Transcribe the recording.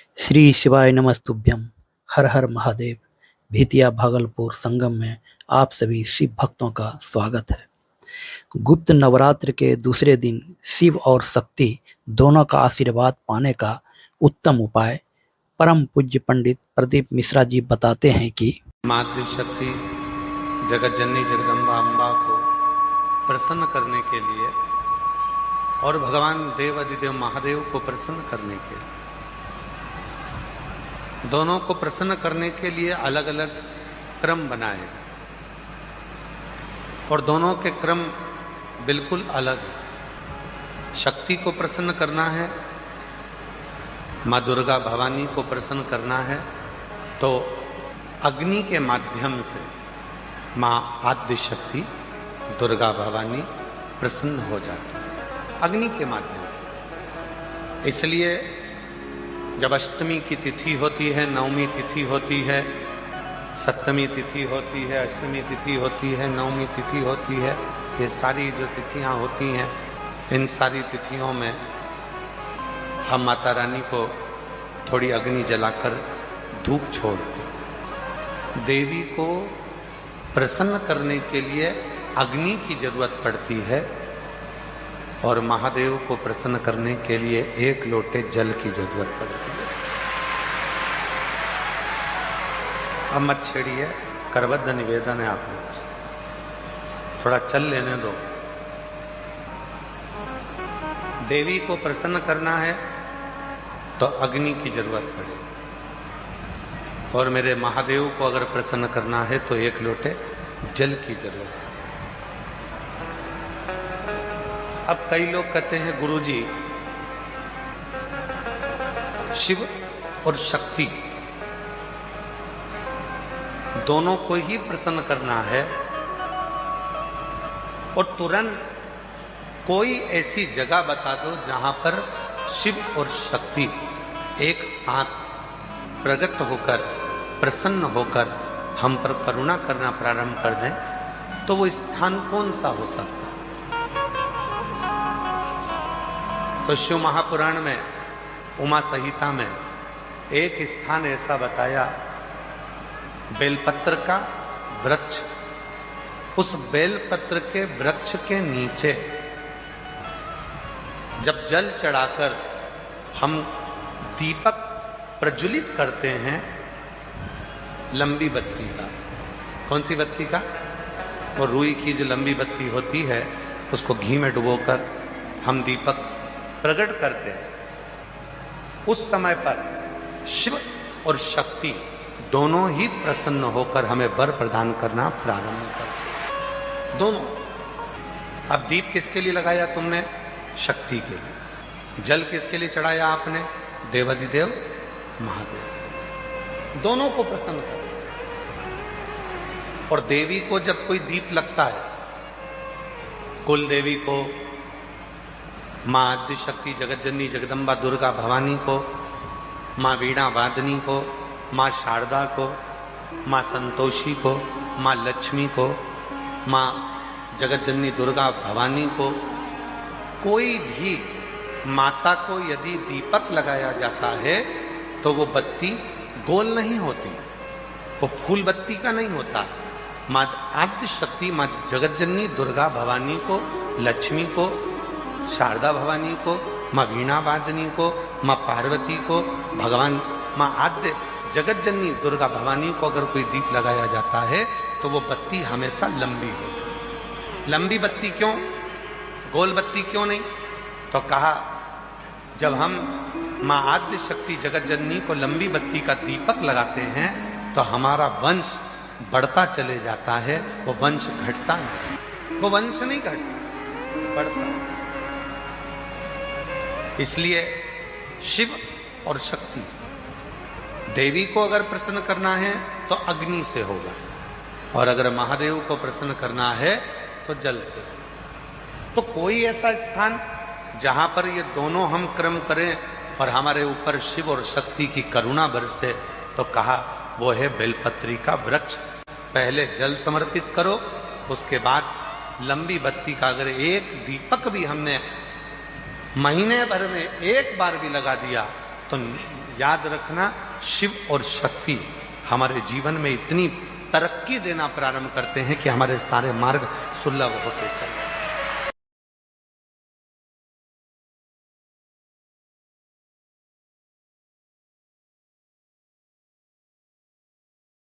श्री शिवाय नमस्तुभ्यम। हर हर महादेव। भितिया भागलपुर संगम में आप सभी शिव भक्तों का स्वागत है। गुप्त नवरात्र के दूसरे दिन शिव और शक्ति दोनों का आशीर्वाद पाने का उत्तम उपाय परम पूज्य पंडित प्रदीप मिश्रा जी बताते हैं कि मातृ शक्ति जगत जननी जगदम्बा अम्बा को प्रसन्न करने के लिए और भगवान देव अधिदेव महादेव को प्रसन्न करने के लिए, दोनों को प्रसन्न करने के लिए अलग अलग क्रम बनाए और दोनों के क्रम बिल्कुल अलग है। शक्ति को प्रसन्न करना है, माँ दुर्गा भवानी को प्रसन्न करना है तो अग्नि के माध्यम से माँ आद्य शक्ति दुर्गा भवानी प्रसन्न हो जाती है, अग्नि के माध्यम से। इसलिए जब अष्टमी की तिथि होती है, नवमी तिथि होती है, सप्तमी तिथि होती है, अष्टमी तिथि होती है, नवमी तिथि होती है, ये सारी जो तिथियां होती हैं, इन सारी तिथियों में हम माता रानी को थोड़ी अग्नि जलाकर धूप छोड़ते हैं। देवी को प्रसन्न करने के लिए अग्नि की जरूरत पड़ती है और महादेव को प्रसन्न करने के लिए एक लोटे जल की जरूरत पड़ती है। अब मत छेड़िए, करबद्ध निवेदन है आप लोगों से, थोड़ा चल लेने दो। देवी को प्रसन्न करना है तो अग्नि की जरूरत पड़ेगी और मेरे महादेव को अगर प्रसन्न करना है तो एक लोटे जल की जरूरत है। अब कई लोग कहते हैं गुरुजी शिव और शक्ति दोनों को ही प्रसन्न करना है और तुरंत कोई ऐसी जगह बता दो जहां पर शिव और शक्ति एक साथ प्रकट होकर प्रसन्न होकर हम पर करुणा करना प्रारंभ कर दें, तो वो स्थान कौन सा हो सकता है? तो शिव महापुराण में उमा संहिता में एक स्थान ऐसा बताया, बेलपत्र का वृक्ष। उस बेलपत्र के वृक्ष के नीचे जब जल चढ़ाकर हम दीपक प्रज्वलित करते हैं, लंबी बत्ती का, कौन सी बत्ती का? वो रुई की जो लंबी बत्ती होती है, उसको घी में डुबोकर हम दीपक प्रकट करते हैं। उस समय पर शिव और शक्ति दोनों ही प्रसन्न होकर हमें वर प्रदान करना प्रारंभ करते, दोनों। अब दीप किसके लिए लगाया तुमने? शक्ति के लिए। जल किसके लिए चढ़ाया आपने? देवाधिदेव महादेव। दोनों को प्रसन्न कर। और देवी को जब कोई दीप लगता है, कुल देवी को, माँ आद्य शक्ति जगत जननी जगदम्बा दुर्गा भवानी को, माँ वीणा वादनी को, माँ शारदा को, माँ संतोषी को, माँ लक्ष्मी को, माँ जगत जननी दुर्गा भवानी को, कोई भी माता को यदि दीपक लगाया जाता है तो वो बत्ती गोल नहीं होती, वो फूल बत्ती का नहीं होता। माँ आद्य शक्ति, माँ जगत जननी दुर्गा भवानी को, लक्ष्मी को, शारदा भवानी को, माँ वीणा वादनी को, माँ पार्वती को, भगवान माँ आद्य जगत जननी दुर्गा भवानी को अगर कोई दीप लगाया जाता है तो वो बत्ती हमेशा लंबी होती। लंबी बत्ती क्यों? गोल बत्ती क्यों नहीं? तो कहा जब हम माँ आद्य शक्ति जगत जननी को लंबी बत्ती का दीपक लगाते हैं तो हमारा वंश बढ़ता चले जाता है, वो वंश घटता नहीं, वो वंश नहीं घटता, बढ़ता। इसलिए शिव और शक्ति, देवी को अगर प्रसन्न करना है तो अग्नि से होगा और अगर महादेव को प्रसन्न करना है तो जल से। तो कोई ऐसा स्थान जहां पर ये दोनों हम क्रम करें और हमारे ऊपर शिव और शक्ति की करुणा बरसे, तो कहा वो है बेलपत्री का वृक्ष। पहले जल समर्पित करो, उसके बाद लंबी बत्ती का अगर एक दीपक भी हमने महीने भर में एक बार भी लगा दिया तो याद रखना, शिव और शक्ति हमारे जीवन में इतनी तरक्की देना प्रारंभ करते हैं कि हमारे सारे मार्ग सुलभ होते चले।